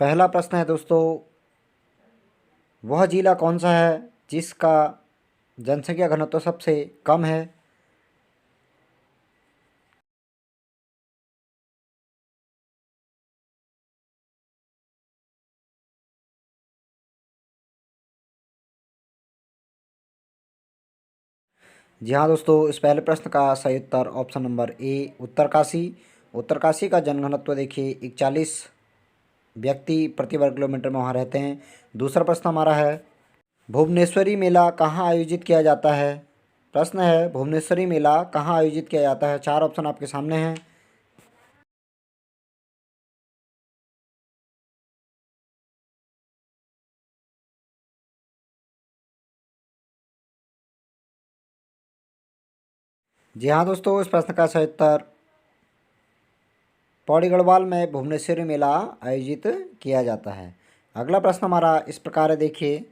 पहला प्रश्न है दोस्तों, वह जिला कौन सा है जिसका जनसंख्या घनत्व सबसे कम है? जी हाँ दोस्तों, इस पहले प्रश्न का सही उत्तर option number A Uttarkashi. Uttarkashi का जनघनत्व देखिए 41 व्यक्ति प्रति वर्ग किलोमीटर में वहाँ रहते हैं। दूसरा प्रश्न हमारा है, भुवनेश्वरी मेला कहाँ आयोजित किया जाता है? प्रश्न है, भुवनेश्वरी मेला कहाँ आयोजित किया जाता है? चार ऑप्शन आपके सामने हैं। जी हाँ दोस्तों, इस प्रश्न का सही उत्तर पौड़ी गढ़वाल में भुवनेश्वरी मेला आयोजित किया जाता है। अगला प्रश्न हमारा इस प्रकार है, देखिए,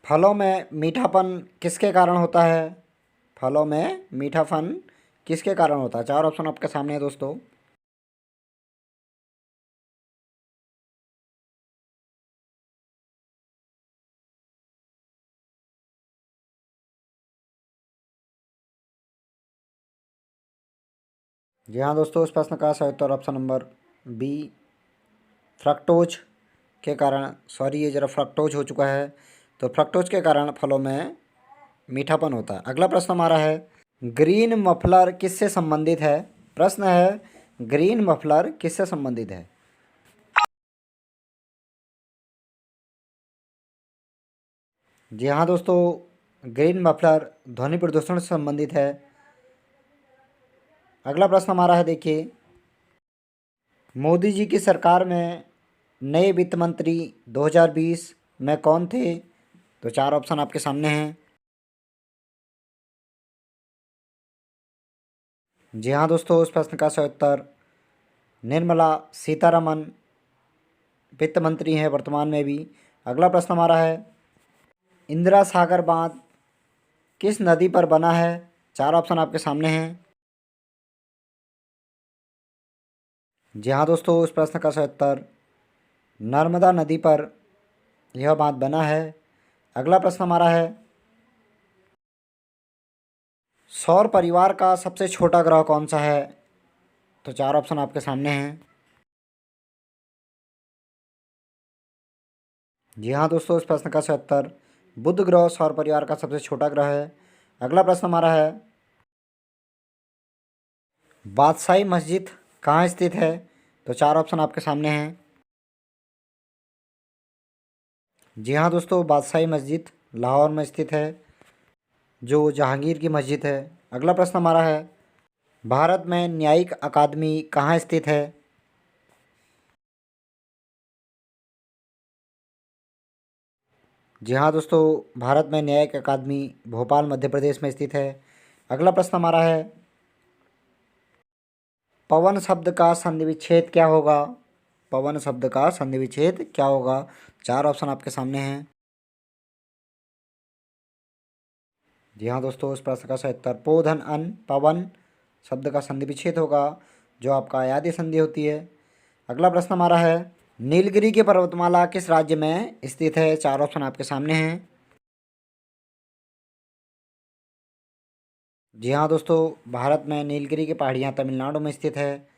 फलों में मीठापन किसके कारण होता है? फलों में मीठापन किसके कारण होता है? चार ऑप्शन आपके सामने है दोस्तों। जी हाँ दोस्तों, इस प्रश्न का सही उत्तर ऑप्शन नंबर बी फ्रक्टोज के कारण, सॉरी ये ज़रा फ्रक्टोज हो चुका है, तो फ्रक्टोज के कारण फलों में मीठापन होता है। अगला प्रश्न हमारा है, ग्रीन मफलर किससे संबंधित है? प्रश्न है, ग्रीन मफलर किससे संबंधित है? जी हाँ दोस्तों, ग्रीन मफलर ध्वनि प्रदूषण से संबंधित है। अगला प्रश्न हमारा है, देखिए, मोदी जी की सरकार में नए वित्त मंत्री 2020 में कौन थे? तो चार ऑप्शन आपके सामने हैं। जी हाँ दोस्तों, इस प्रश्न का सही उत्तर निर्मला सीतारमन वित्त मंत्री हैं वर्तमान में भी। अगला प्रश्न हमारा है, इंदिरा सागर बांध किस नदी पर बना है? चार ऑप्शन आपके सामने हैं। जी हाँ दोस्तों, इस प्रश्न का सही उत्तर नर्मदा नदी पर यह बांध बना है। अगला प्रश्न हमारा है, सौर परिवार का सबसे छोटा ग्रह कौन सा है? तो चार ऑप्शन आपके सामने हैं। जी हाँ दोस्तों, इस प्रश्न का सही उत्तर बुध ग्रह सौर परिवार का सबसे छोटा ग्रह है। अगला प्रश्न हमारा है, बादशाही मस्जिद कहाँ स्थित है? तो चार ऑप्शन आपके सामने हैं। जी हाँ दोस्तों, बादशाही मस्जिद लाहौर में स्थित है, जो जहांगीर की मस्जिद है। अगला प्रश्न हमारा है, भारत में न्यायिक अकादमी कहाँ स्थित है? जी हाँ दोस्तों, भारत में न्यायिक अकादमी भोपाल मध्य प्रदेश में स्थित है। अगला प्रश्न हमारा है, पवन शब्द का संधि विच्छेद क्या होगा? पवन शब्द का संधि विच्छेद क्या होगा? चार ऑप्शन आपके सामने हैं। जी हाँ दोस्तों, इस प्रश्न का सही उत्तर पो धन अन पवन शब्द का संधि विच्छेद होगा, जो आपका अयादी संधि होती है। अगला प्रश्न हमारा है, नीलगिरी की पर्वतमाला किस राज्य में स्थित है? चार ऑप्शन आपके सामने हैं। जी हाँ दोस्तों, भारत में नीलगिरी की पहाड़ियाँ तमिलनाडु में स्थित है।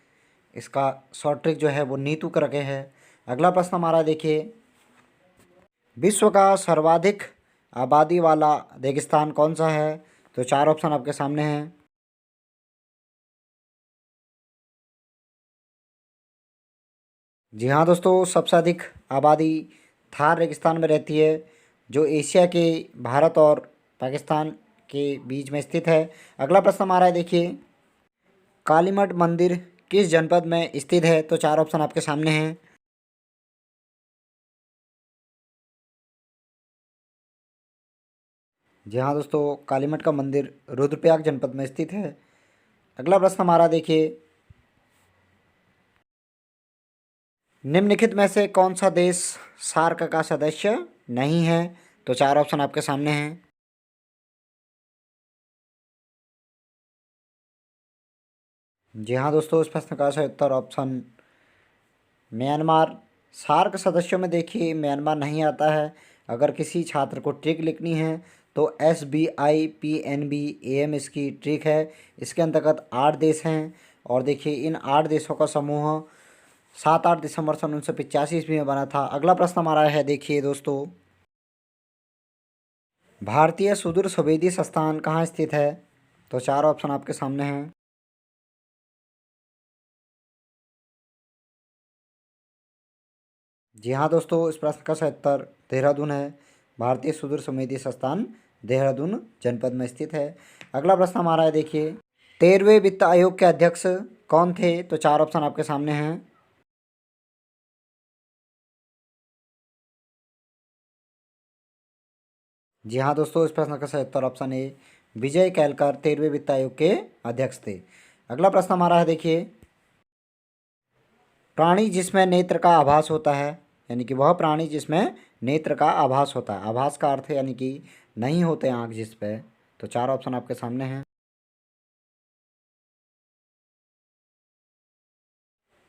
इसका शॉर्ट ट्रिक जो है वो नीतू करके है। अगला प्रश्न हमारा देखिए, विश्व का सर्वाधिक आबादी वाला रेगिस्तान कौन सा है? तो चार ऑप्शन आपके सामने हैं। जी हाँ दोस्तों, सबसे अधिक आबादी थार रेगिस्तान में रहती है, जो एशिया के भारत और पाकिस्तान के बीच में स्थित है। अगला प्रश्न हमारा है, देखिए, कालीमठ मंदिर किस जनपद में स्थित है? तो चार ऑप्शन आपके सामने हैं। जी हाँ दोस्तों, कालीमठ का मंदिर रुद्रप्रयाग जनपद में स्थित है। अगला प्रश्न हमारा देखिए, निम्नलिखित में से कौन सा देश सार्क का सदस्य नहीं है? तो चार ऑप्शन आपके सामने हैं। जी हाँ दोस्तों, इस प्रश्न का सही उत्तर ऑप्शन म्यांमार सार्क सदस्यों में देखिए म्यांमार नहीं आता है। अगर किसी छात्र को ट्रिक लिखनी है तो SBIPNBAM इसकी ट्रिक है। इसके अंतर्गत 8 देश हैं और देखिए इन 8 देशों का समूह 7-8 दिसंबर सन 1985 में बना था। अगला प्रश्न हमारा है, देखिए दोस्तों, भारतीय सुदूर संवेदी संस्थान कहाँ स्थित है? तो 4 ऑप्शन आपके सामने हैं। जी हाँ दोस्तों, इस प्रश्न का सही उत्तर देहरादून है। भारतीय सुदूर संवेदी संस्थान देहरादून जनपद में स्थित है। अगला प्रश्न हमारा है, देखिए, 13वें वित्त आयोग के अध्यक्ष कौन थे? तो 4 ऑप्शन आपके सामने हैं। जी हाँ दोस्तों, इस प्रश्न का सही उत्तर ऑप्शन ए विजय केलकर 13वें वित्त आयोग के अध्यक्ष थे। अगला प्रश्न हमारा है, देखिए, प्राणी जिसमें नेत्र का आभास होता है, यानी कि वह प्राणी जिसमें नेत्र का आभास होता है। आभास का अर्थ है यानी कि नहीं होते आँख जिस पे। तो 4 ऑप्शन आपके सामने हैं।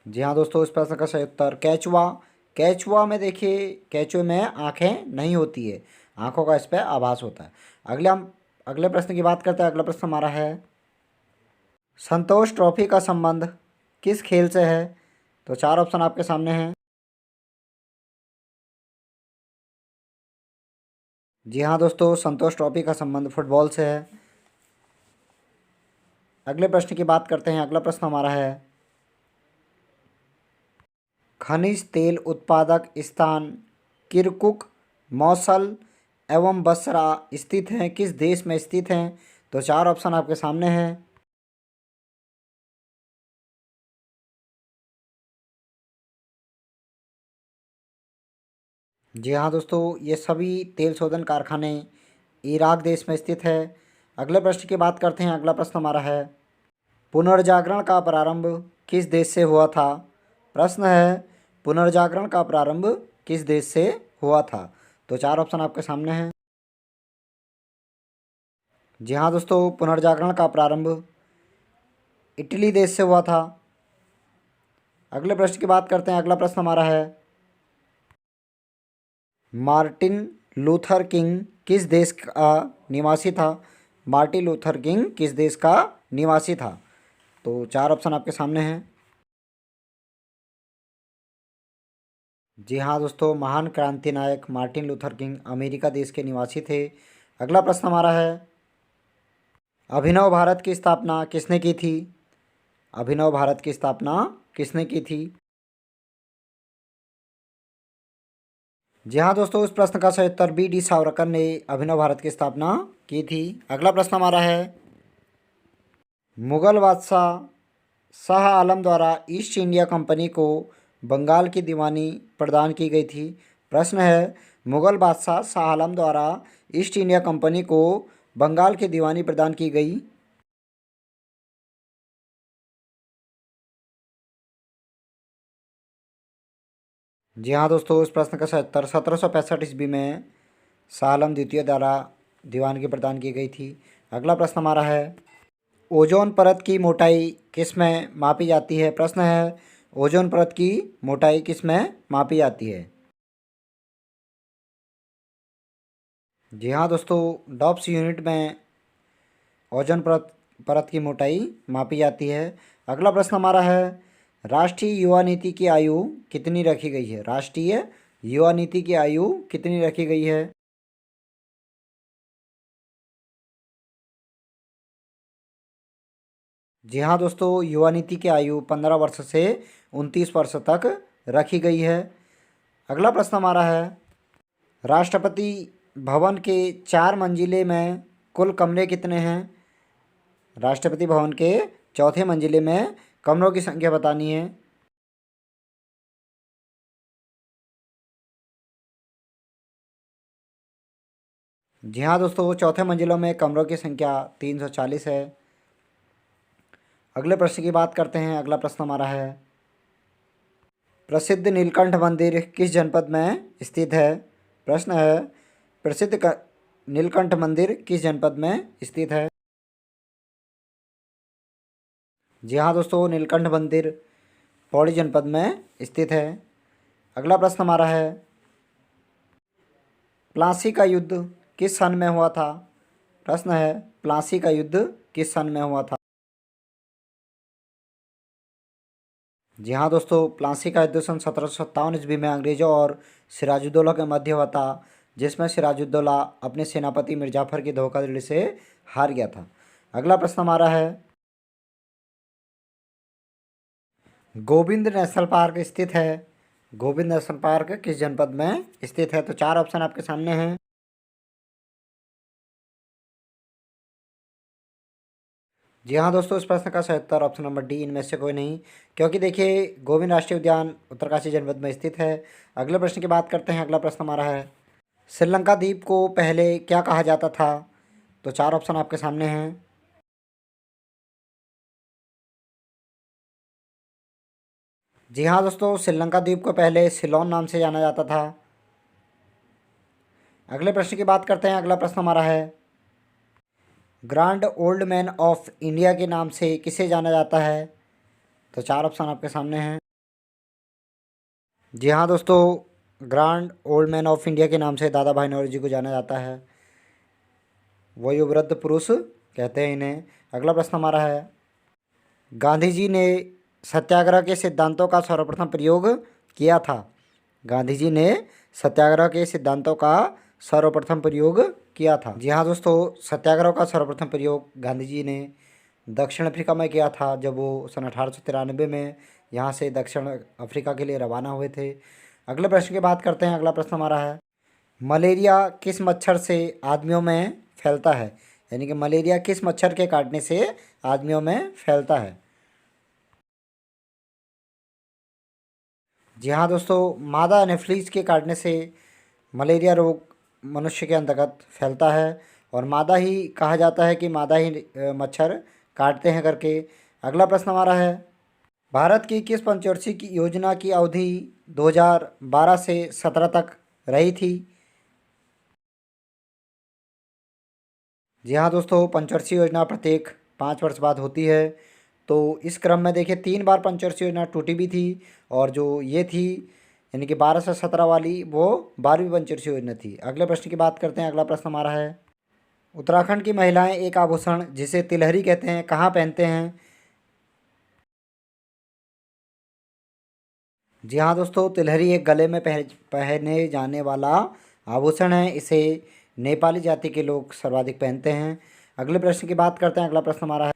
जी हाँ दोस्तों, इस प्रश्न का सही उत्तर केचुआ। केचुआ में देखिए, केचुए में आँखें नहीं होती है, आँखों का इस पर आभास होता है। हम अगले प्रश्न की बात करते हैं। अगला प्रश्न हमारा है, संतोष ट्रॉफी का संबंध किस खेल से है? तो 4 ऑप्शन आपके सामने हैं। जी हाँ दोस्तों, संतोष ट्रॉफी का संबंध फुटबॉल से है। अगले प्रश्न की बात करते हैं। अगला प्रश्न हमारा है, खनिज तेल उत्पादक स्थान किरकुक, मौसल एवं बसरा स्थित हैं, किस देश में स्थित हैं? तो 4 ऑप्शन आपके सामने हैं। जी हाँ दोस्तों, ये सभी तेल शोधन कारखाने इराक देश में स्थित है। अगले प्रश्न की बात करते हैं। अगला प्रश्न हमारा है, पुनर्जागरण का प्रारंभ किस देश से हुआ था? प्रश्न है, पुनर्जागरण का प्रारंभ किस देश से हुआ था? तो 4 ऑप्शन आपके सामने हैं। जी हाँ दोस्तों, पुनर्जागरण का प्रारंभ इटली देश से हुआ था। अगले प्रश्न की बात करते हैं। अगला प्रश्न हमारा है, मार्टिन लूथर किंग किस देश का निवासी था? मार्टिन लूथर किंग किस देश का निवासी था? तो 4 ऑप्शन आपके सामने हैं। जी हाँ दोस्तों, महान क्रांति नायक मार्टिन लूथर किंग अमेरिका देश के निवासी थे। अगला प्रश्न हमारा है, अभिनव भारत की स्थापना किसने की थी? अभिनव भारत की स्थापना किसने की थी? जी हाँ दोस्तों, इस प्रश्न का सही उत्तर B.D. सावरकर ने अभिनव भारत की स्थापना की थी। अगला प्रश्न हमारा है, मुगल बादशाह शाह आलम द्वारा ईस्ट इंडिया कंपनी को बंगाल की दीवानी प्रदान की गई थी। प्रश्न है, मुगल बादशाह शाह आलम द्वारा ईस्ट इंडिया कंपनी को बंगाल की दीवानी प्रदान की गई। जी हाँ दोस्तों, इस प्रश्न का सही उत्तर 1765 ईस्वी में शाह आलम द्वितीय द्वारा दीवानगी प्रदान की गई थी। अगला प्रश्न हमारा है, ओजोन परत की मोटाई किस में मापी जाती है? प्रश्न है, ओजोन परत की मोटाई किस में मापी जाती है? जी हाँ दोस्तों, डॉप्स यूनिट में ओजोन परत की मोटाई मापी जाती है। अगला प्रश्न हमारा है, राष्ट्रीय युवा नीति की आयु कितनी रखी गई है? राष्ट्रीय युवा नीति की आयु कितनी रखी गई है? जी हाँ दोस्तों, युवा नीति की आयु 15 वर्ष से 29 वर्ष तक रखी गई है। अगला प्रश्न हमारा है, राष्ट्रपति भवन के 4 मंजिले में कुल कमरे कितने हैं? राष्ट्रपति भवन के चौथे मंजिले में कमरों की संख्या बतानी है। जी हाँ दोस्तों, चौथे मंजिलों में कमरों की संख्या 340 है। अगले प्रश्न की बात करते हैं। अगला प्रश्न हमारा है, प्रसिद्ध नीलकंठ मंदिर किस जनपद में स्थित है? प्रश्न है, प्रसिद्ध नीलकंठ मंदिर किस जनपद में स्थित है? जी हाँ दोस्तों, नीलकंठ मंदिर पौड़ी जनपद में स्थित है। अगला प्रश्न हमारा है, प्लासी का युद्ध किस सन में हुआ था? प्रश्न है, प्लासी का युद्ध किस सन में हुआ था? जी हाँ दोस्तों, प्लासी का युद्ध सन 1757 ईस्वी में अंग्रेजों और सिराजुद्दौला के मध्य हुआ था, जिसमें सिराजुद्दौला अपने सेनापति मिर्जाफर की धोखाधड़ी से हार गया था। अगला प्रश्न हमारा है, गोविंद नेशनल पार्क स्थित है। गोविंद नेशनल पार्क किस जनपद में स्थित है? तो 4 ऑप्शन आपके सामने हैं। जी हाँ दोस्तों, इस प्रश्न का सही उत्तर ऑप्शन नंबर डी, इनमें से कोई नहीं, क्योंकि देखिए गोविंद राष्ट्रीय उद्यान उत्तरकाशी जनपद में स्थित है। अगले प्रश्न की बात करते हैं। अगला प्रश्न हमारा है, श्रीलंका द्वीप को पहले क्या कहा जाता था? तो 4 ऑप्शन आपके सामने हैं। जी हाँ दोस्तों, श्रीलंका द्वीप को पहले सिलोन नाम से जाना जाता था। अगले प्रश्न की बात करते हैं। अगला प्रश्न हमारा है, grand old man of India के नाम से किसे जाना जाता है? तो 4 ऑप्शन आपके सामने हैं। जी हाँ दोस्तों, grand old man of India के नाम से दादा भाई नौरोजी को जाना जाता है। वयोवृद्ध पुरुष कहते हैं इन्हें। अगला प्रश्न हमारा है, गांधी जी ने सत्याग्रह के सिद्धांतों का सर्वप्रथम प्रयोग किया था। गांधी जी ने सत्याग्रह के सिद्धांतों का सर्वप्रथम प्रयोग किया था। जी हाँ दोस्तों, सत्याग्रह का सर्वप्रथम प्रयोग गांधी जी ने दक्षिण अफ्रीका में किया था, जब वो सन 1893 में यहाँ से दक्षिण अफ्रीका के लिए रवाना हुए थे। अगले प्रश्न की बात करते हैं। अगला प्रश्न हमारा है, मलेरिया किस मच्छर से आदमियों में फैलता है? यानी कि मलेरिया किस मच्छर के काटने से आदमियों में फैलता है? जी हाँ दोस्तों, मादा एनोफिलीज के काटने से मलेरिया रोग मनुष्य के अंतर्गत फैलता है, और मादा ही कहा जाता है कि मादा ही मच्छर काटते हैं करके। अगला प्रश्न हमारा है, भारत की किस पंचवर्षीय की योजना की अवधि 2012 से 17 तक रही थी? जी हाँ दोस्तों, पंचवर्षीय योजना प्रत्येक 5 वर्ष बाद होती है। तो इस क्रम में देखिए 3 बार पंचवर्षीय योजना टूटी भी थी, और जो ये थी यानी कि 12 से 17 वाली, वो 12वीं पंचवर्षीय योजना थी। अगले प्रश्न की बात करते हैं। अगला प्रश्न हमारा है, उत्तराखंड की महिलाएं एक आभूषण जिसे तिलहरी कहते हैं कहाँ पहनते हैं? जी हाँ दोस्तों, तिलहरी एक गले में पहने जाने वाला आभूषण है। इसे नेपाली जाति के लोग सर्वाधिक पहनते हैं। अगले प्रश्न की बात करते हैं। अगला प्रश्न हमारा है,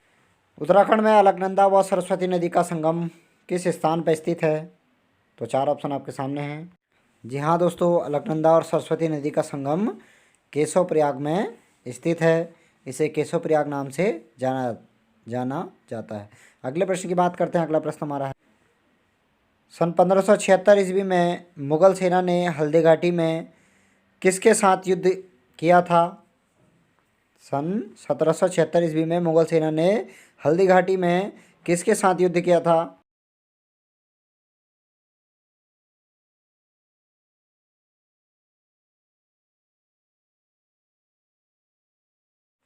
उत्तराखंड में अलकनंदा व सरस्वती नदी का संगम किस स्थान पर स्थित है? तो 4 ऑप्शन आपके सामने हैं। जी हाँ दोस्तों, अलकनंदा और सरस्वती नदी का संगम केशव प्रयाग में स्थित है। इसे केशव प्रयाग नाम से जाना जाना जाता है। अगले प्रश्न की बात करते हैं। अगला प्रश्न हमारा है, सन 1576 ईस्वी में मुगल सेना ने हल्दी घाटी में किसके साथ युद्ध किया था? सन 1776 ईस्वी में मुगल सेना ने हल्दी घाटी में किसके साथ युद्ध किया था?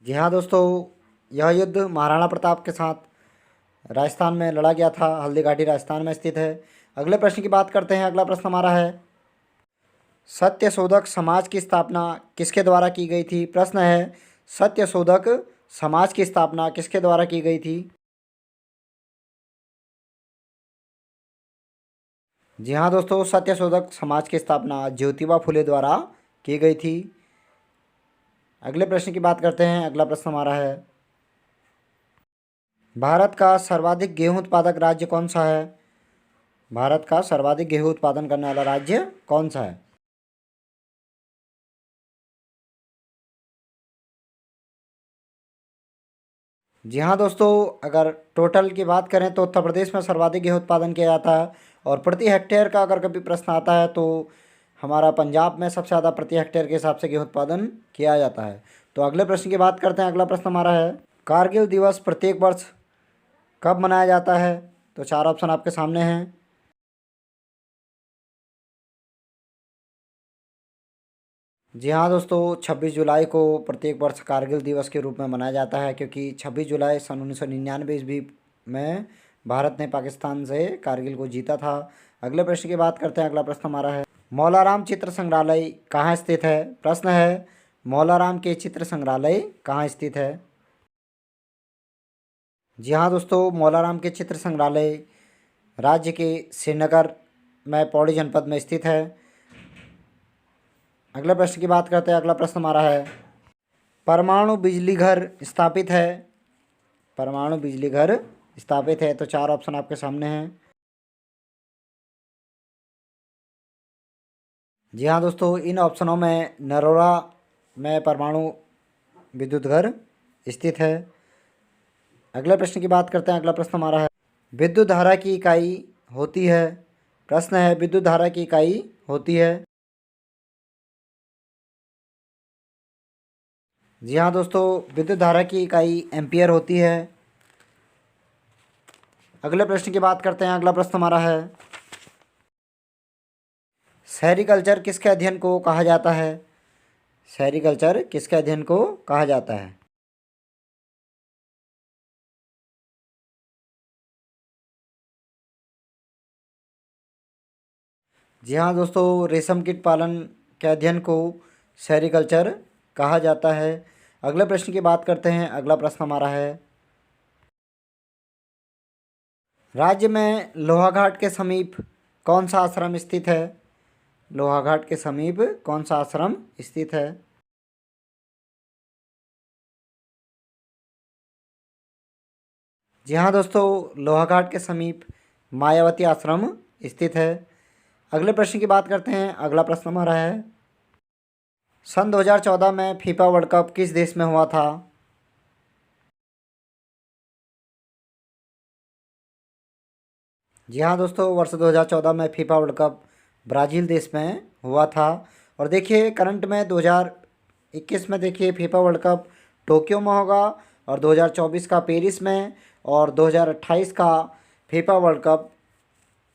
जी हाँ दोस्तों, यह युद्ध महाराणा प्रताप के साथ राजस्थान में लड़ा गया था। हल्दी घाटी राजस्थान में स्थित है। अगले प्रश्न की बात करते हैं। अगला प्रश्न हमारा है, सत्यशोधक समाज की स्थापना किसके द्वारा की गई थी? प्रश्न है, सत्यशोधक समाज की स्थापना किसके द्वारा की गई थी? जी हाँ दोस्तों, सत्यशोधक समाज की स्थापना ज्योतिबा फुले द्वारा की गई थी। अगले प्रश्न की बात करते हैं। अगला प्रश्न हमारा है, भारत का सर्वाधिक गेहूं उत्पादक राज्य कौन सा है? भारत का सर्वाधिक गेहूं उत्पादन करने वाला राज्य कौन सा है? जी हाँ दोस्तों, अगर टोटल की बात करें तो उत्तर प्रदेश में सर्वाधिक गेहूं उत्पादन किया जाता है, और प्रति हेक्टेयर का अगर कभी प्रश्न आता है तो हमारा पंजाब में सबसे ज़्यादा प्रति हेक्टेयर के हिसाब से गेहूं उत्पादन किया जाता है। तो अगले प्रश्न की बात करते हैं। अगला प्रश्न हमारा है, कारगिल दिवस प्रत्येक वर्ष कब मनाया जाता है? तो 4 ऑप्शन आपके सामने हैं। जी हाँ दोस्तों, 26 जुलाई को प्रत्येक वर्ष कारगिल दिवस के रूप में मनाया जाता है, क्योंकि 26 जुलाई सन 1999 ईस्वी में भारत ने पाकिस्तान से कारगिल को जीता था। अगले प्रश्न की बात करते हैं। अगला प्रश्न हमारा है, मौलाराम चित्र संग्रहालय कहाँ स्थित है? प्रश्न है, मौलाराम के चित्र संग्रहालय कहाँ स्थित है? जी हाँ दोस्तों, मौलाराम के चित्र संग्रहालय राज्य के श्रीनगर में पौड़ी जनपद में स्थित है। अगले प्रश्न की बात करते हैं। अगला प्रश्न हमारा है, परमाणु बिजली घर स्थापित है? परमाणु बिजली घर स्थापित है, तो 4 ऑप्शन आपके सामने हैं। जी हाँ दोस्तों, इन ऑप्शनों में नरोरा में परमाणु विद्युत घर स्थित है। अगले प्रश्न की बात करते हैं। अगला प्रश्न हमारा है, विद्युत धारा की इकाई होती है? प्रश्न है, विद्युत धारा की इकाई होती है? जी हाँ दोस्तों, विद्युत धारा की इकाई एम्पियर होती है। अगले प्रश्न की बात करते हैं। अगला प्रश्न हमारा है, सेरीकल्चर किसके अध्ययन को कहा जाता है? सेरीकल्चर किसके अध्ययन को कहा जाता है? जी हाँ दोस्तों, रेशम कीट पालन के अध्ययन को सेरीकल्चर कहा जाता है। अगले प्रश्न की बात करते हैं। अगला प्रश्न हमारा है, राज्य में लोहाघाट के समीप कौन सा आश्रम स्थित है? लोहाघाट के समीप कौन सा आश्रम स्थित है? जी हाँ दोस्तों, लोहाघाट के समीप मायावती आश्रम स्थित है। अगले प्रश्न की बात करते हैं। अगला प्रश्न हमारा है, सन 2014 में फीफा वर्ल्ड कप किस देश में हुआ था? जी हाँ दोस्तों, वर्ष 2014 में फीफा वर्ल्ड कप ब्राज़ील देश में हुआ था। और देखिए करंट में 2021 में देखिए फीफा वर्ल्ड कप टोक्यो में होगा, और 2024 का पेरिस में, और 2028 का फीफा वर्ल्ड कप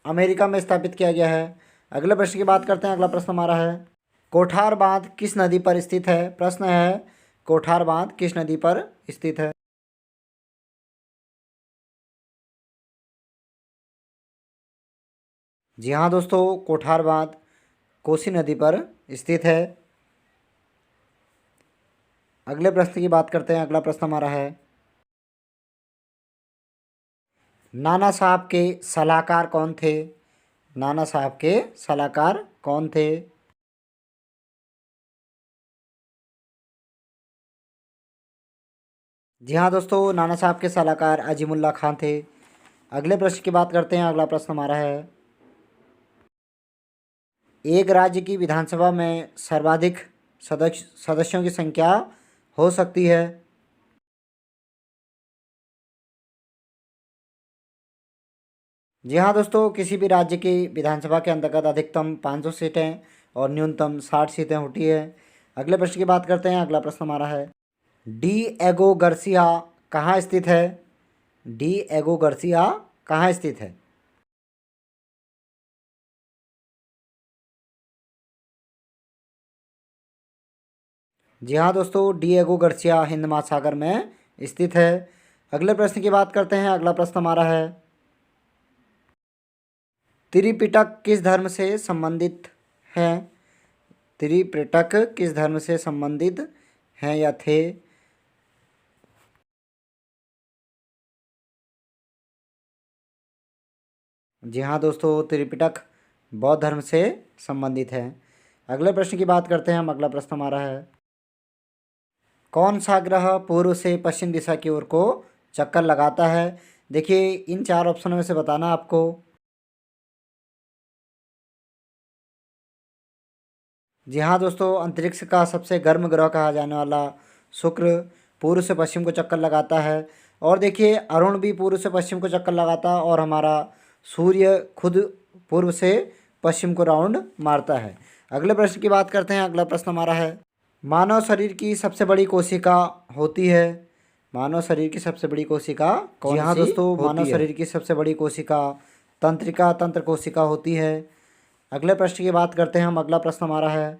अमेरिका में स्थापित किया गया है। अगले प्रश्न की बात करते हैं। अगला प्रश्न हमारा है, कोठार बांध किस नदी पर स्थित है? प्रश्न है, कोठार बांध किस नदी पर स्थित है? जी हाँ दोस्तों, कोठार बांध कोसी नदी पर स्थित है। अगले प्रश्न की बात करते हैं। अगला प्रश्न हमारा है, नाना साहब के सलाहकार कौन थे? नाना साहब के सलाहकार कौन थे? जी हाँ दोस्तों, नाना साहब के सलाहकार अजीमुल्ला खान थे। अगले प्रश्न की बात करते हैं। अगला प्रश्न हमारा है, एक राज्य की विधानसभा में सर्वाधिक सदस्यों की संख्या हो सकती है? जी हाँ दोस्तों, किसी भी राज्य की विधानसभा के अंतर्गत अधिकतम 500 सीटें और न्यूनतम 60 सीटें होती है। अगले प्रश्न की बात करते हैं। अगला प्रश्न हमारा है, डी एगो गर्सिया कहाँ स्थित है? डी एगो गर्सिया कहाँ स्थित है? जी हाँ दोस्तों, डी एगो गर्सिया हिंद महासागर में स्थित है। अगले प्रश्न की बात करते हैं। अगला प्रश्न हमारा है, त्रिपिटक किस धर्म से संबंधित है? त्रिपिटक किस धर्म से संबंधित हैं या थे? जी हाँ दोस्तों, त्रिपिटक बौद्ध धर्म से संबंधित है। अगले प्रश्न की बात करते हैं हम। अगला प्रश्न हमारा है, कौन सा ग्रह पूर्व से पश्चिम दिशा की ओर को चक्कर लगाता है? देखिए इन 4 ऑप्शनों में से बताना आपको। जी हाँ दोस्तों, अंतरिक्ष का सबसे गर्म ग्रह कहा जाने वाला शुक्र पूर्व से पश्चिम को चक्कर लगाता है। और देखिए अरुण भी पूर्व से पश्चिम को चक्कर लगाता है, और हमारा सूर्य खुद पूर्व से पश्चिम को राउंड मारता है। अगले प्रश्न की बात करते हैं। अगला प्रश्न हमारा है, मानव शरीर की सबसे बड़ी कोशिका होती है? मानव शरीर की सबसे बड़ी कोशिका कौन सी? जी हाँ दोस्तों, मानव शरीर की सबसे बड़ी कोशिका तंत्रिका तंत्र कोशिका होती है। अगले प्रश्न की बात करते हैं हम। अगला प्रश्न हमारा है,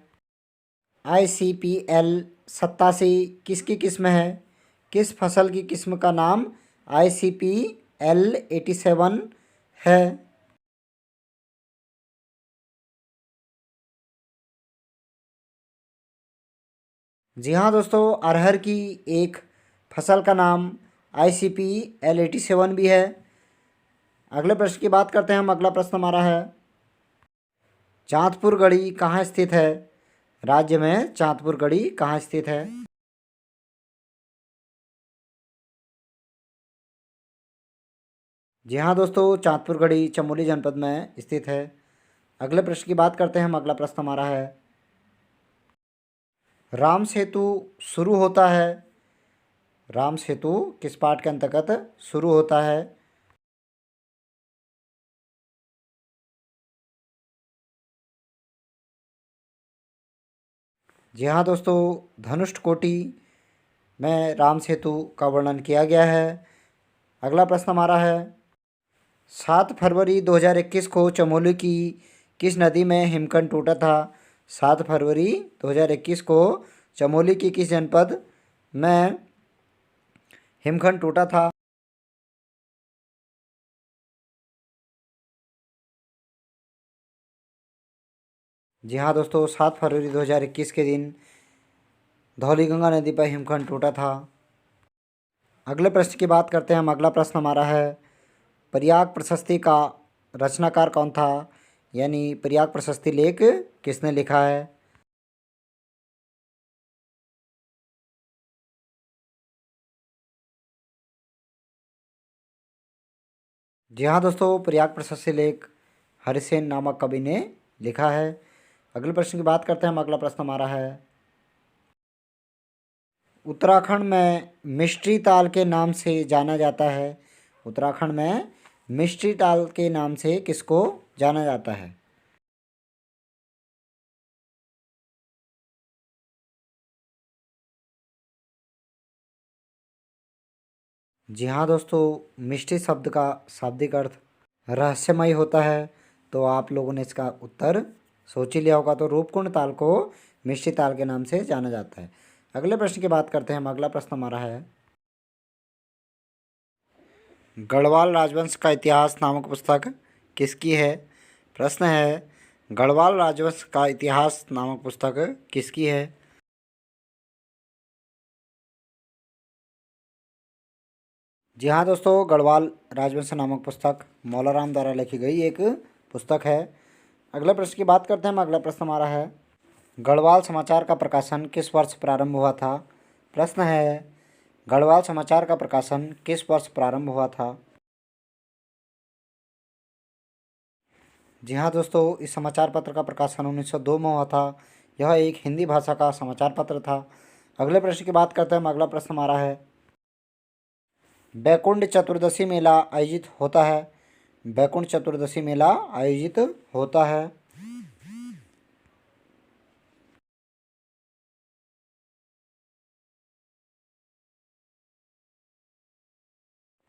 ICPL 87 किसकी किस्म है? किस फसल की किस्म का नाम ICPL 87 है? जी हाँ दोस्तों, अरहर की एक फसल का नाम ICP L87 भी है। अगले प्रश्न की बात करते हैं हम। अगला प्रश्न हमारा है, चांदपुर गढ़ी कहाँ स्थित है? राज्य में चांदपुर गढ़ी कहाँ स्थित है? जी हाँ दोस्तों, चांदपुर गढ़ी चमोली जनपद में स्थित है। अगले प्रश्न की बात करते हैं हम। अगला प्रश्न हमारा है, राम सेतु शुरू होता है, राम सेतु किस पाठ के अंतर्गत शुरू होता है? जी हाँ दोस्तों, धनुष्कोटि में राम सेतु का वर्णन किया गया है। अगला प्रश्न हमारा है, 7 फरवरी 2021 को चमोली की किस नदी में हिमखंड टूटा था? 7 फरवरी 2021 को चमोली की किस जनपद में हिमखंड टूटा था? जी हाँ दोस्तों, 7 फरवरी 2021 के दिन धौलीगंगा नदी पर हिमखंड टूटा था। अगले प्रश्न की बात करते हैं हम। अगला प्रश्न हमारा है, प्रयाग प्रशस्ति का रचनाकार कौन था? यानी प्रयाग प्रशस्ति लेख किसने लिखा है? जी हाँ दोस्तों, प्रयाग प्रशस्ति लेख हरिसेन नामक कवि ने लिखा है। अगले प्रश्न की बात करते हैं हम। अगला प्रश्न हमारा है, उत्तराखंड में मिष्टी ताल के नाम से जाना जाता है। उत्तराखंड में मिष्टी ताल के नाम से किसको जाना जाता है? जी हाँ दोस्तों, मिष्टी शब्द का शाब्दिक अर्थ रहस्यमय होता है। तो आप लोगों ने इसका उत्तर सोच ही लिया होगा। तो रूपकुंड ताल को मिष्टी ताल के नाम से जाना जाता है। अगले प्रश्न की बात करते हैं हम। अगला प्रश्न हमारा है, गढ़वाल राजवंश का इतिहास नामक पुस्तक किसकी है? प्रश्न है, गढ़वाल राजवंश का इतिहास नामक पुस्तक किसकी है? जी हाँ दोस्तों, गढ़वाल राजवंश नामक पुस्तक मौलाराम द्वारा लिखी गई एक पुस्तक है। अगले प्रश्न की बात करते हैं हम। अगला प्रश्न हमारा है, गढ़वाल समाचार का प्रकाशन किस वर्ष प्रारंभ हुआ था? प्रश्न है, गढ़वाल समाचार का प्रकाशन किस वर्ष प्रारंभ हुआ था? जी हाँ दोस्तों, इस समाचार पत्र का प्रकाशन 1902 में हुआ था। यह एक हिंदी भाषा का समाचार पत्र था। अगले प्रश्न की बात करते हैं हम। अगला प्रश्न हमारा है, बैकुंठ चतुर्दशी मेला आयोजित होता है। बैकुंठ चतुर्दशी मेला आयोजित होता है।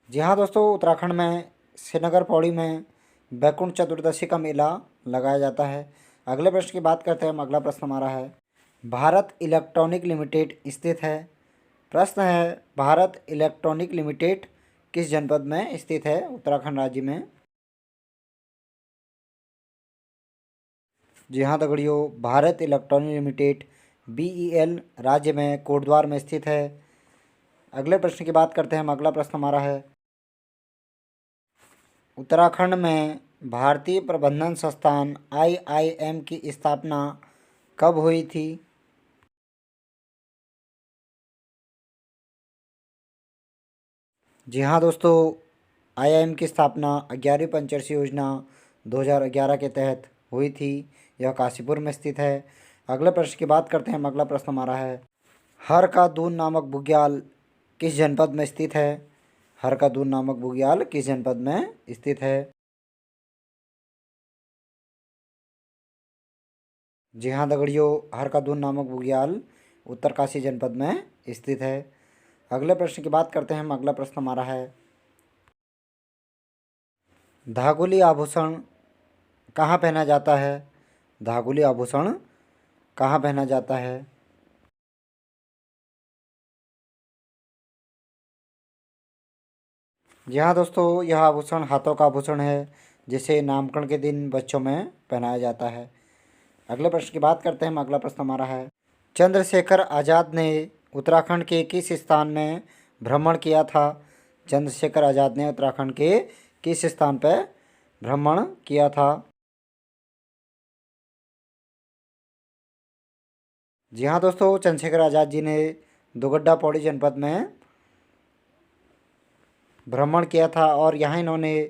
जी हाँ दोस्तों, उत्तराखंड में श्रीनगर पौड़ी में बैकुंठ चतुर्दशी का मेला लगाया जाता है। अगले प्रश्न की बात करते हैं हम। अगला प्रश्न हमारा है, भारत इलेक्ट्रॉनिक लिमिटेड स्थित है। प्रश्न है, भारत इलेक्ट्रॉनिक लिमिटेड किस जनपद में स्थित है? उत्तराखंड राज्य में। जी हाँ दगड़ियों, भारत इलेक्ट्रॉनिक लिमिटेड BEL राज्य में कोटद्वार में स्थित है। अगले प्रश्न की बात करते हैं हम। अगला प्रश्न हमारा है, उत्तराखंड में भारतीय प्रबंधन संस्थान IIM की स्थापना कब हुई थी? जी हाँ दोस्तों, IIM की स्थापना 11वीं पंचवर्षीय योजना 2011 के तहत हुई थी। यह काशीपुर में स्थित है। अगले प्रश्न की बात करते हैं हम। अगला प्रश्न हमारा है, हर का दून नामक बुग्याल किस जनपद में स्थित है? हर का दून नामक बुग्याल किस जनपद में स्थित है? जी हाँ दगड़ियों, हर का दून नामक बुग्याल उत्तरकाशी जनपद में स्थित है। अगले प्रश्न की बात करते हैं हम। अगला प्रश्न हमारा है, धागुली आभूषण कहाँ पहना जाता है? धागुली आभूषण कहाँ पहना जाता है? जी हाँ दोस्तों, यह आभूषण हाथों का आभूषण है, जिसे नामकरण के दिन बच्चों में पहनाया जाता है। अगले प्रश्न की बात करते हैं हम। अगला प्रश्न हमारा है, चंद्रशेखर आज़ाद ने उत्तराखंड के किस स्थान में भ्रमण किया था? चंद्रशेखर आज़ाद ने उत्तराखंड के किस स्थान पर भ्रमण किया था? जी हाँ दोस्तों, चंद्रशेखर आज़ाद जी ने दुगड्डा पौड़ी जनपद में भ्रमण किया था और यहाँ इन्होंने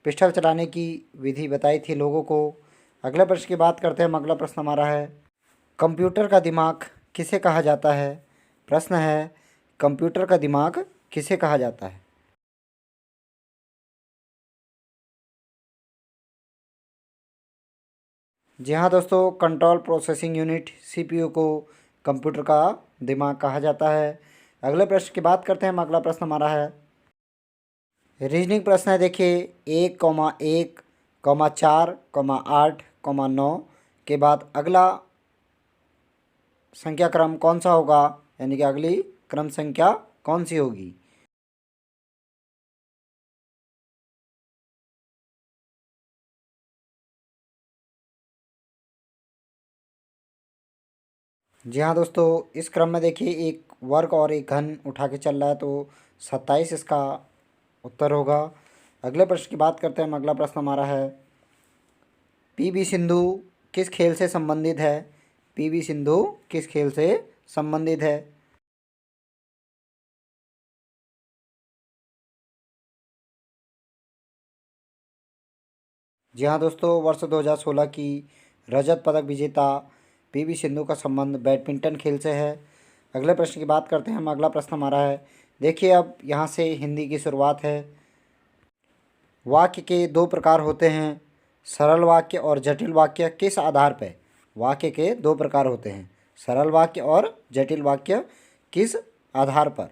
पिस्टल चलाने की विधि बताई थी लोगों को। अगले प्रश्न की बात करते हैं। अगला प्रश्न हमारा है, कंप्यूटर का दिमाग किसे कहा जाता है? प्रश्न है, कंप्यूटर का दिमाग किसे कहा जाता है? जी हाँ दोस्तों, कंट्रोल प्रोसेसिंग यूनिट सीपीयू को कंप्यूटर का दिमाग कहा जाता है। अगले प्रश्न की बात करते हैं। अगला प्रश्न हमारा है, रीजनिंग प्रश्न है। देखिए, 1,1,4,8,9 के बाद अगला संख्या क्रम कौन सा होगा, यानी कि अगली क्रम संख्या कौन सी होगी? जी हाँ दोस्तों, इस क्रम में देखिए एक वर्ग और एक घन उठा के चल रहा है, तो 27 इसका उत्तर होगा। अगले प्रश्न की बात करते हैं। अगला प्रश्न हमारा है, पीवी सिंधु किस खेल से संबंधित है? पीवी सिंधु किस खेल से संबंधित है? जी हाँ दोस्तों, वर्ष 2016 की रजत पदक विजेता पीवी सिंधु का संबंध बैडमिंटन खेल से है। अगले प्रश्न की बात करते हैं हम। अगला प्रश्न हमारा है, देखिए अब यहाँ से हिंदी की शुरुआत है। वाक्य के दो प्रकार होते हैं, सरल वाक्य और जटिल वाक्य। किस आधार पर वाक्य के दो प्रकार होते हैं, सरल वाक्य और जटिल वाक्य, किस आधार पर?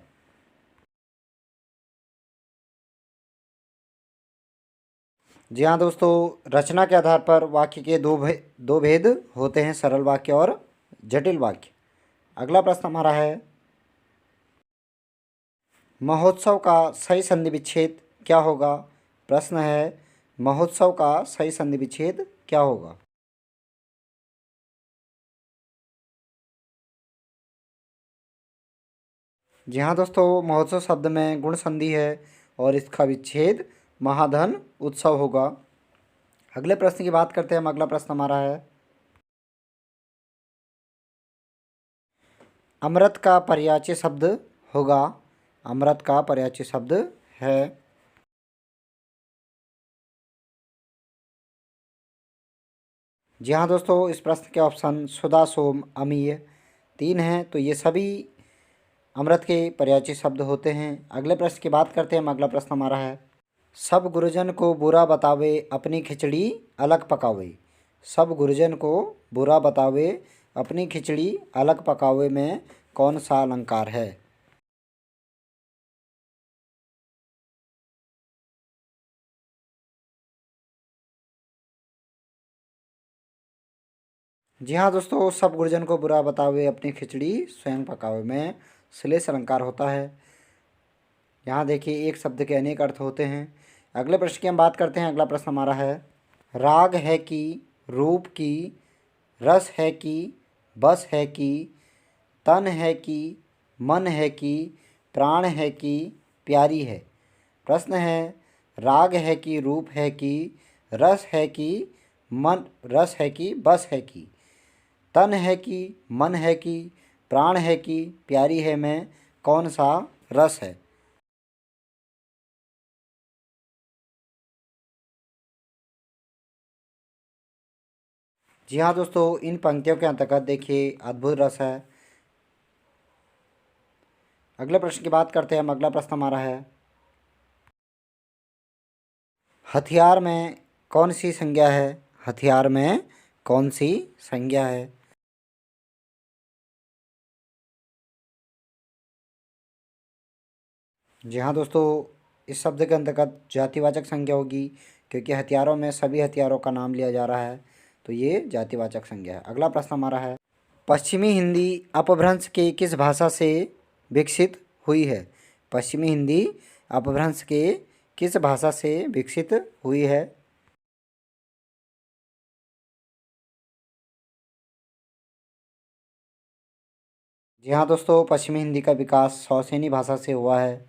जी हाँ दोस्तों, रचना के आधार पर वाक्य के दो भेद होते हैं, सरल वाक्य और जटिल वाक्य। अगला प्रश्न हमारा है, महोत्सव का सही संधि विच्छेद क्या होगा? प्रश्न है, महोत्सव का सही संधि विच्छेद क्या होगा? जी हाँ दोस्तों, महोत्सव शब्द में गुण संधि है और इसका विच्छेद महाधन उत्सव होगा। अगले प्रश्न की बात करते हैं हम। अगला प्रश्न हमारा है, अमृत का पर्यायवाची शब्द होगा। अमृत का पर्यायवाची शब्द है। जी हाँ दोस्तों, इस प्रश्न के ऑप्शन सुधा, सोम, अमीय 3 हैं, तो ये सभी अमृत के पर्यायवाची शब्द होते हैं। अगले प्रश्न की बात करते हैं हम। अगला प्रश्न हमारा है, सब गुरुजन को बुरा बतावे अपनी खिचड़ी अलग पकावे। सब गुरुजन को बुरा बतावे अपनी खिचड़ी अलग पकावे में कौन सा अलंकार है? जी हाँ दोस्तों, सब गुरुजन को बुरा बतावे अपनी खिचड़ी स्वयं पकावे में श्लेष अलंकार होता है। यहाँ देखिए, एक शब्द के अनेक अर्थ होते हैं। अगले प्रश्न की हम बात करते हैं। अगला प्रश्न हमारा है, राग है कि, रूप की, रस है कि, बस है कि, तन है कि, मन है कि, प्राण है कि, प्यारी है। प्रश्न है, राग है कि, रूप है कि, रस है कि, मन रस है कि, बस है कि, तन है कि, मन है कि, प्राण है कि, प्यारी है में कौन सा रस है? जी हाँ दोस्तों, इन पंक्तियों के अंतर्गत देखिए अद्भुत रस है। अगले प्रश्न की बात करते हैं हम। अगला प्रश्न हमारा है, हथियार में कौन सी संज्ञा है? हथियार में कौन सी संज्ञा है? जी हाँ दोस्तों, इस शब्द के अंतर्गत जातिवाचक संज्ञा होगी, क्योंकि हथियारों में सभी हथियारों का नाम लिया जा रहा है, तो ये जातिवाचक संज्ञा है। अगला प्रश्न हमारा है, पश्चिमी हिंदी अपभ्रंश के किस भाषा से विकसित हुई है? पश्चिमी हिंदी अपभ्रंश के किस भाषा से विकसित हुई है? जी हाँ दोस्तों, पश्चिमी हिंदी का विकास शौसेनी भाषा से हुआ है।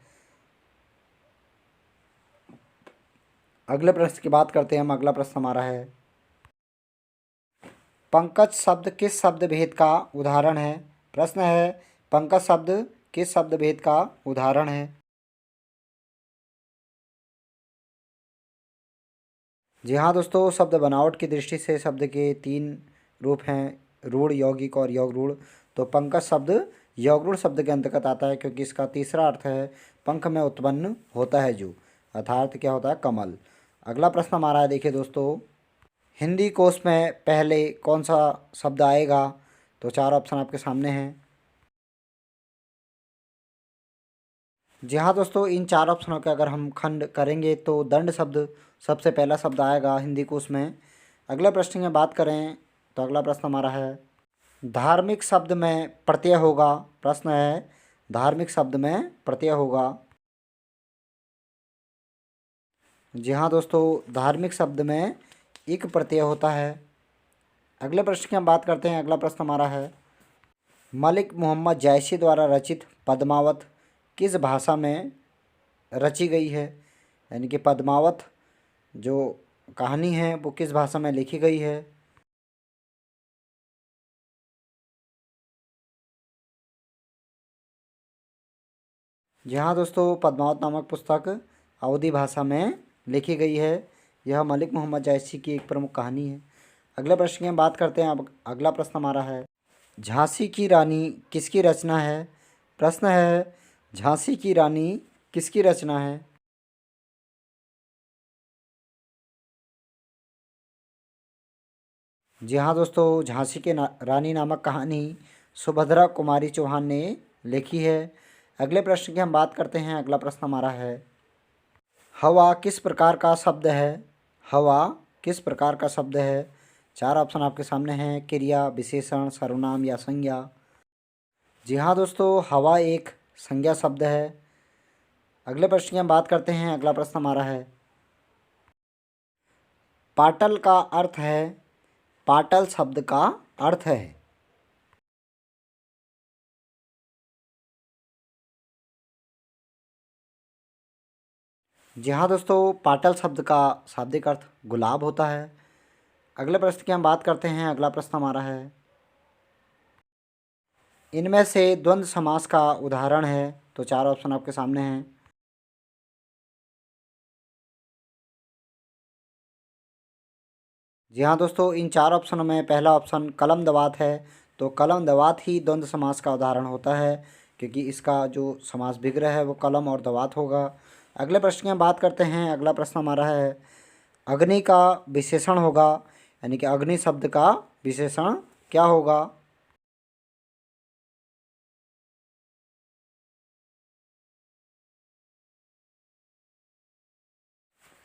अगले प्रश्न की बात करते हैं हम। अगला प्रश्न हमारा है, पंकज शब्द किस शब्द भेद का उदाहरण है? प्रश्न है, पंकज शब्द किस शब्द भेद का उदाहरण है? जी हाँ दोस्तों, शब्द बनावट की दृष्टि से शब्द के तीन रूप हैं, रूढ़, यौगिक और योग रूढ़। तो पंकज शब्द योग रूढ़ शब्द के अंतर्गत आता है, क्योंकि इसका तीसरा अर्थ है पंख में उत्पन्न होता है जो, अर्थात क्या होता है? कमल। अगला प्रश्न हमारा है, देखिए दोस्तों, हिंदी कोश में पहले कौन सा शब्द आएगा? तो चार ऑप्शन आपके सामने हैं। जी हाँ दोस्तों, इन चार ऑप्शनों के अगर हम खंड करेंगे तो दंड शब्द सबसे पहला शब्द आएगा हिंदी कोश में। अगले प्रश्न की बात करें तो अगला प्रश्न हमारा है, धार्मिक शब्द में प्रत्यय होगा। प्रश्न है, धार्मिक शब्द में प्रत्यय होगा। जी हाँ दोस्तों, धार्मिक शब्द में इक प्रत्यय होता है। अगले प्रश्न की हम बात करते हैं। अगला प्रश्न हमारा है, मलिक मोहम्मद जैसी द्वारा रचित पद्मावत किस भाषा में रची गई है? यानी कि पद्मावत जो कहानी है वो किस भाषा में लिखी गई है? जी हाँ दोस्तों, पद्मावत नामक पुस्तक अवधी भाषा में लिखी गई है। यह मलिक मोहम्मद जैसी की एक प्रमुख कहानी है। अगले प्रश्न की हम बात करते हैं। अब अगला प्रश्न हमारा है, झांसी की रानी किसकी रचना है? प्रश्न है, झांसी की रानी किसकी रचना है? जी हाँ दोस्तों, झांसी के रानी नामक कहानी सुभद्रा कुमारी चौहान ने लिखी है। अगले प्रश्न की हम बात करते हैं। अगला प्रश्न हमारा है, हवा किस प्रकार का शब्द है? हवा किस प्रकार का शब्द है? चार ऑप्शन आपके सामने हैं, क्रिया, विशेषण, सर्वनाम या संज्ञा। जी हाँ दोस्तों, हवा एक संज्ञा शब्द है। अगले प्रश्न की हम बात करते हैं। अगला प्रश्न हमारा है, पाटल का अर्थ है? पाटल शब्द का अर्थ है? जी हाँ दोस्तों, पाटल शब्द का शाब्दिक अर्थ गुलाब होता है। अगले प्रश्न की हम बात करते हैं। अगला प्रश्न हमारा है, इनमें से द्वंद्व समास का उदाहरण है? तो चार ऑप्शन आपके सामने हैं। जी हाँ दोस्तों, इन चार ऑप्शनों में पहला ऑप्शन कलम दवात है। तो कलम दवात ही द्वंद्व समास का उदाहरण होता है, क्योंकि इसका जो समास विग्रह है वो कलम और दवात होगा। अगले प्रश्न की हम बात करते हैं। अगला प्रश्न हमारा है, अग्नि का विशेषण होगा, यानी कि अग्नि शब्द का विशेषण क्या होगा?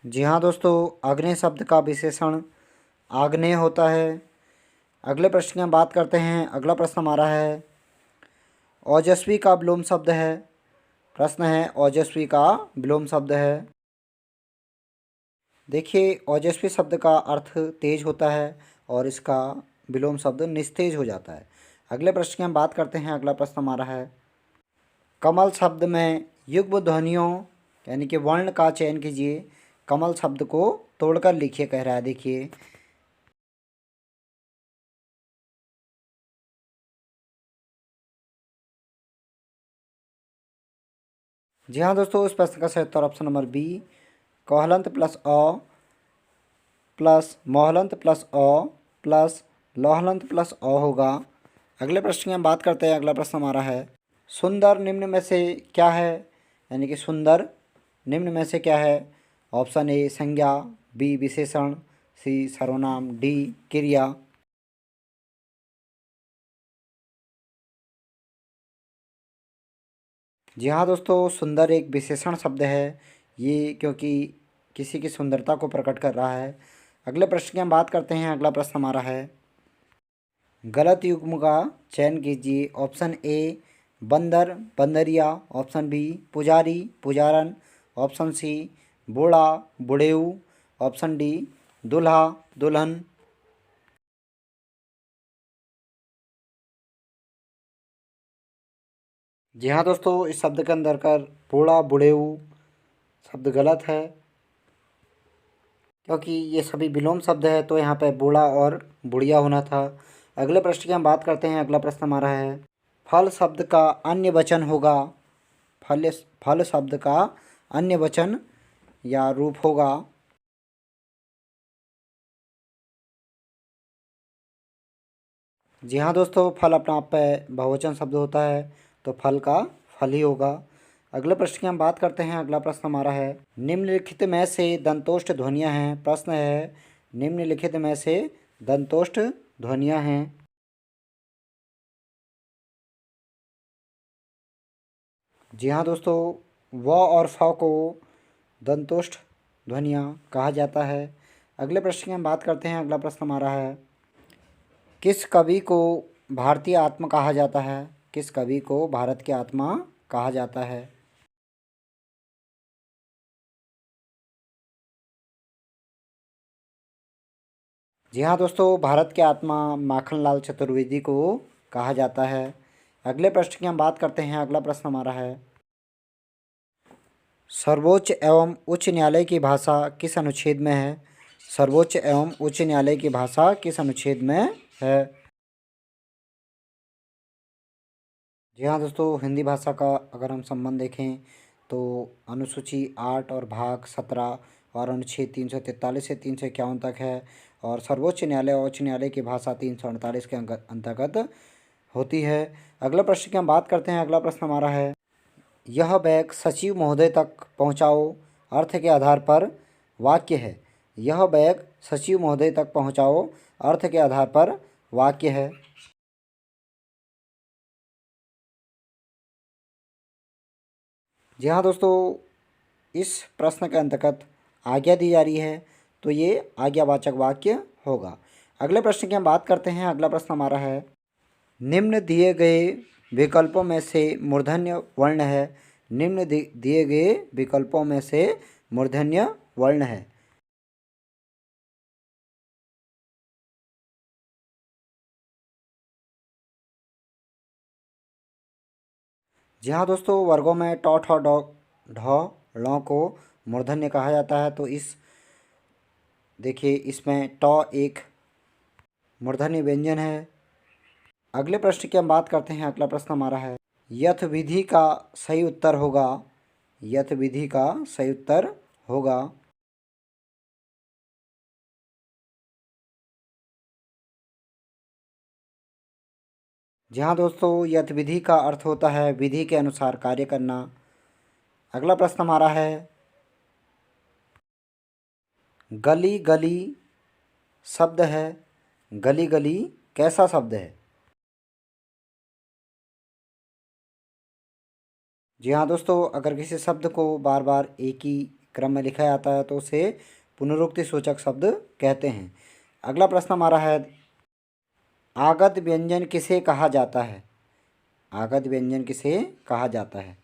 जी हाँ दोस्तों, अग्नि शब्द का विशेषण आग्नेय होता है। अगले प्रश्न की हम बात करते हैं। अगला प्रश्न हमारा है, ओजस्वी का विलोम शब्द है? प्रश्न है, ओजस्वी का विलोम शब्द है? देखिए, ओजस्वी शब्द का अर्थ तेज होता है और इसका विलोम शब्द निस्तेज हो जाता है। अगले प्रश्न की हम बात करते हैं। अगला प्रश्न हमारा है, कमल शब्द में युग्म ध्वनियों यानी कि वर्ण का चयन कीजिए। कमल शब्द को तोड़कर लिखिए कह रहा है, देखिए। जी हाँ दोस्तों, इस प्रश्न का सही उत्तर ऑप्शन नंबर बी, कोहलंत प्लस अ प्लस मोहलंत प्लस अ प्लस लोहलंत प्लस अ होगा। अगले प्रश्न की हम बात करते हैं। अगला प्रश्न हमारा है, सुंदर निम्न में से क्या है? यानी कि सुंदर निम्न में से क्या है? ऑप्शन ए संज्ञा, बी विशेषण, सी सर्वनाम, डी क्रिया। जी हाँ दोस्तों, सुंदर एक विशेषण शब्द है ये, क्योंकि किसी की सुंदरता को प्रकट कर रहा है। अगले प्रश्न की हम बात करते हैं। अगला प्रश्न हमारा है, गलत युग्म का चयन कीजिए। ऑप्शन ए बंदर बंदरिया, ऑप्शन बी पुजारी पुजारन, ऑप्शन सी बूढ़ा बुढ़ेऊ, ऑप्शन डी दूल्हा दुल्हन। जी हाँ दोस्तों, इस शब्द के अंदर कर बूढ़ा बुढ़ेऊ शब्द गलत है, क्योंकि ये सभी विलोम शब्द है, तो यहाँ पे बूढ़ा और बुढ़िया होना था। अगले प्रश्न की हम बात करते हैं। अगला प्रश्न हमारा है, फल शब्द का अन्य वचन होगा। फल फल शब्द का अन्य वचन या रूप होगा। जी हाँ दोस्तों, फल अपना आप पे बहुवचन शब्द होता है, तो फल का फल ही होगा। अगले प्रश्न की हम बात करते हैं। अगला प्रश्न हमारा है, निम्नलिखित में से दंतोष्ठ ध्वनियाँ हैं। प्रश्न है, निम्नलिखित में से दंतोष्ठ ध्वनियाँ हैं। जी हाँ दोस्तों, व और फ को दंतोष्ठ ध्वनियाँ कहा जाता है। अगले प्रश्न की हम बात करते हैं। अगला प्रश्न हमारा है, किस कवि को भारतीय आत्मा कहा जाता है। किस कवि को भारत की आत्मा कहा जाता है। जी हाँ दोस्तों, भारत की आत्मा माखनलाल चतुर्वेदी को कहा जाता है। अगले प्रश्न की हम बात करते हैं। अगला प्रश्न हमारा है, सर्वोच्च एवं उच्च न्यायालय की भाषा किस अनुच्छेद में है। सर्वोच्च एवं उच्च न्यायालय की भाषा किस अनुच्छेद में है। जी हाँ दोस्तों, हिंदी भाषा का अगर हम संबंध देखें तो अनुसूची 8 और भाग 17 और अनुच्छेद 343 से 351 तक है, और सर्वोच्च न्यायालय और उच्च न्यायालय की भाषा 348 के अंतर्गत होती है। अगला प्रश्न की हम बात करते हैं। अगला प्रश्न हमारा है, यह बैग सचिव महोदय तक पहुँचाओ अर्थ के आधार पर वाक्य है। यह बैग सचिव महोदय तक पहुँचाओ अर्थ के आधार पर वाक्य है। जी हाँ दोस्तों, इस प्रश्न के अंतर्गत आज्ञा दी जा रही है, तो ये आज्ञावाचक वाक्य होगा। अगले प्रश्न की हम बात करते हैं। अगला प्रश्न हमारा है, निम्न दिए गए विकल्पों में से मूर्धन्य वर्ण है। निम्न दिए गए विकल्पों में से मूर्धन्य वर्ण है। जी हाँ दोस्तों, वर्गों में टॉ ठॉ डॉ ढ ळ को मूर्धन्य कहा जाता है, तो इस देखिए इसमें टॉ एक मूर्धन्य व्यंजन है। अगले प्रश्न की हम बात करते हैं। अगला प्रश्न हमारा है, यथ विधि का सही उत्तर होगा। यथ विधि का सही उत्तर होगा। जी हाँ दोस्तों, यथ विधि का अर्थ होता है विधि के अनुसार कार्य करना। अगला प्रश्न हमारा है, गली गली शब्द है। गली गली कैसा शब्द है। जी हाँ दोस्तों, अगर किसी शब्द को बार बार एक ही क्रम में लिखा जाता है तो उसे पुनरुक्ति सूचक शब्द कहते हैं। अगला प्रश्न हमारा है, आगत व्यंजन किसे कहा जाता है। आगत व्यंजन किसे कहा जाता है।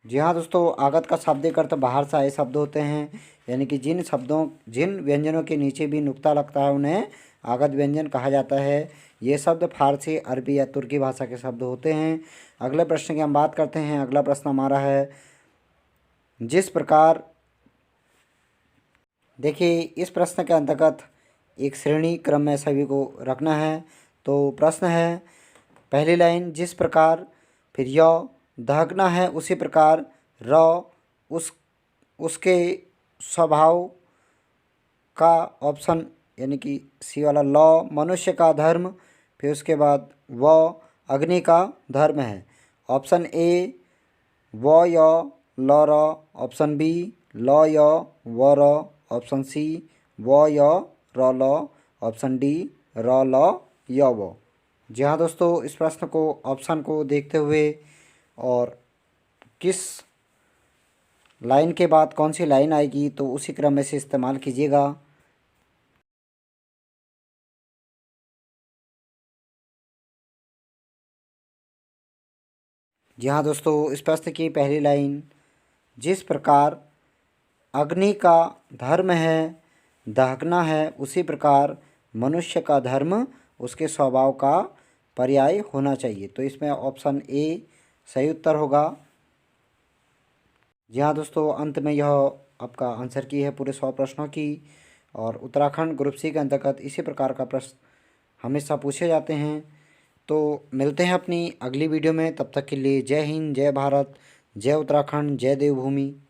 जी हाँ दोस्तों, आगत का शाब्दिक अर्थ बाहर से आए शब्द होते हैं, यानी कि जिन व्यंजनों के नीचे भी नुक्ता लगता है उन्हें आगत व्यंजन कहा जाता है। ये शब्द फारसी, अरबी या तुर्की भाषा के शब्द होते हैं। अगले प्रश्न की हम बात करते हैं। अगला प्रश्न हमारा है, जिस प्रकार देखिए इस प्रश्न के अंतर्गत एक श्रेणी क्रम में सभी को रखना है। तो प्रश्न है, पहली लाइन, जिस प्रकार, फिर य दहकना है उसी प्रकार, र उस उसके स्वभाव का, ऑप्शन यानी कि सी वाला लौ मनुष्य का धर्म, फिर उसके बाद व अग्नि का धर्म है। ऑप्शन ए व य ल र, ऑप्शन बी ल य व र, ऑप्शन सी व य र ल, ऑप्शन डी र ल य व। जी हाँ दोस्तों, इस प्रश्न को ऑप्शन को देखते हुए और किस लाइन के बाद कौन सी लाइन आएगी तो उसी क्रम में से इस्तेमाल कीजिएगा। जी हाँ दोस्तों, इस प्रश्न की पहली लाइन, जिस प्रकार अग्नि का धर्म है दहकना है उसी प्रकार मनुष्य का धर्म उसके स्वभाव का पर्याय होना चाहिए। तो इसमें ऑप्शन ए सही उत्तर होगा। जी हाँ दोस्तों, अंत में यह आपका आंसर की है पूरे 100 प्रश्नों की। और उत्तराखंड ग्रुप सी के अंतर्गत इसी प्रकार का प्रश्न हमेशा पूछे जाते हैं। तो मिलते हैं अपनी अगली वीडियो में, तब तक के लिए जय हिंद, जय भारत, जय उत्तराखंड, जय देवभूमि।